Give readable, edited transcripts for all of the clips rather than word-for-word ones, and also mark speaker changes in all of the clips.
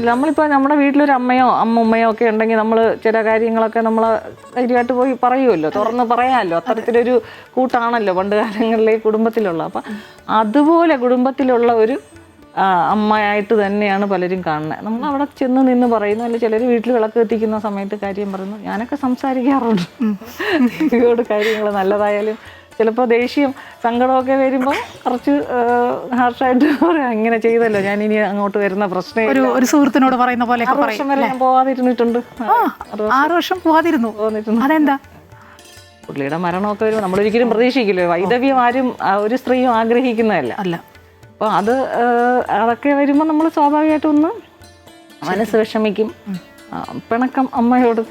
Speaker 1: നമ്മളിപ്പോൾ നമ്മുടെ വീട്ടിലൊരു അമ്മയോ അമ്മൂമ്മയോ ഒക്കെ ഉണ്ടെങ്കിൽ നമ്മൾ ചില കാര്യങ്ങളൊക്കെ നമ്മൾ ധൈര്യമായിട്ട് പോയി പറയുമല്ലോ, തുറന്ന് പറയാമല്ലോ. അത്തരത്തിലൊരു കൂട്ടാണല്ലോ പണ്ട് കാലങ്ങളിലെ കുടുംബത്തിലുള്ള. അപ്പം അതുപോലെ കുടുംബത്തിലുള്ള ഒരു അമ്മയായിട്ട് തന്നെയാണ് പലരും കാണുന്നത്. നമ്മൾ അവിടെ ചെന്ന് നിന്ന് പറയുന്നു, അല്ലെങ്കിൽ ചിലർ വീട്ടിൽ വിളക്ക് കത്തിക്കുന്ന സമയത്ത് കാര്യം പറയുന്നു. ഞാനൊക്കെ സംസാരിക്കാറുണ്ട് ദേവിയോട് കാര്യങ്ങൾ നല്ലതായാലും ചിലപ്പോൾ ദേഷ്യം സങ്കടമൊക്കെ വരുമ്പോൾ കുറച്ച് ഹാർഷായിട്ട് പറയാം, ഇങ്ങനെ ചെയ്തല്ലോ, ഞാൻ ഇനി അങ്ങോട്ട് വരുന്ന പ്രശ്നം.
Speaker 2: ഒരു സുഹൃത്തിനോട് പറയുന്ന പോലെ
Speaker 1: 6 വർഷം വരെ ഞാൻ പോവാതിരുന്നിട്ടുണ്ട്.
Speaker 2: 6 വർഷം പോവാതിരുന്നു. അതെന്താ?
Speaker 1: പുള്ളിയുടെ മരണമൊക്കെ വരുമ്പോൾ നമ്മളൊരിക്കലും പ്രതീക്ഷിക്കില്ലോ. വൈദവ്യം ആരും ഒരു സ്ത്രീയും ആഗ്രഹിക്കുന്നതല്ല.
Speaker 2: അല്ല.
Speaker 1: അപ്പോൾ അതൊക്കെ വരുമ്പോൾ നമ്മൾ സ്വാഭാവികമായിട്ടൊന്ന് മനസ്സ് വിഷമിക്കും. പിണക്കം അമ്മയോട്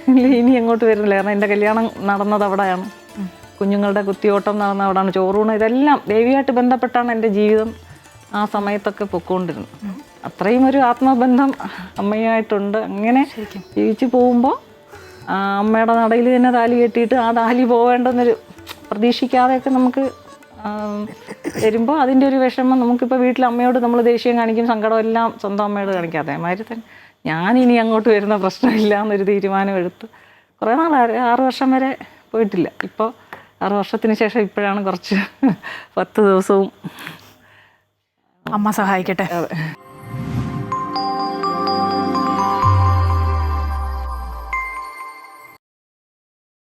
Speaker 1: ഇനി അങ്ങോട്ട് വരുന്നില്ല. കാരണം എൻ്റെ കല്യാണം നടന്നത് അവിടെയാണ്, കുഞ്ഞുങ്ങളുടെ കുത്തിയോട്ടം നടന്ന അവിടെയാണ്, ചോറൂണ്, ഇതെല്ലാം ദേവിയായിട്ട് ബന്ധപ്പെട്ടാണ് എൻ്റെ ജീവിതം ആ സമയത്തൊക്കെ പൊയ്ക്കൊണ്ടിരുന്നത്. അത്രയും ഒരു ആത്മബന്ധം അമ്മയുമായിട്ടുണ്ട്. അങ്ങനെ ജീവിച്ച് പോകുമ്പോൾ അമ്മയുടെ നടയിൽ തന്നെ താലി കെട്ടിയിട്ട് ആ താലി പോവേണ്ടെന്നൊരു പ്രതീക്ഷിക്കാതെയൊക്കെ നമുക്ക് വരുമ്പോൾ അതിൻ്റെ ഒരു വിഷമം നമുക്കിപ്പോൾ വീട്ടിൽ അമ്മയോട് നമ്മൾ ദേഷ്യം കാണിക്കും, സങ്കടം എല്ലാം സ്വന്തം അമ്മയോട് കാണിക്കും. അതേമാതിരി തന്നെ ഞാനിനി അങ്ങോട്ട് വരുന്ന പ്രശ്നമില്ല എന്നൊരു തീരുമാനം എടുത്ത് കുറേ നാൾ 6 വർഷം വരെ പോയിട്ടില്ല. ഇപ്പോൾ 6 വർഷത്തിന് ശേഷം ഇപ്പോഴാണ് കുറച്ച് 10 ദിവസവും
Speaker 2: അമ്മ സഹായിക്കട്ടെ.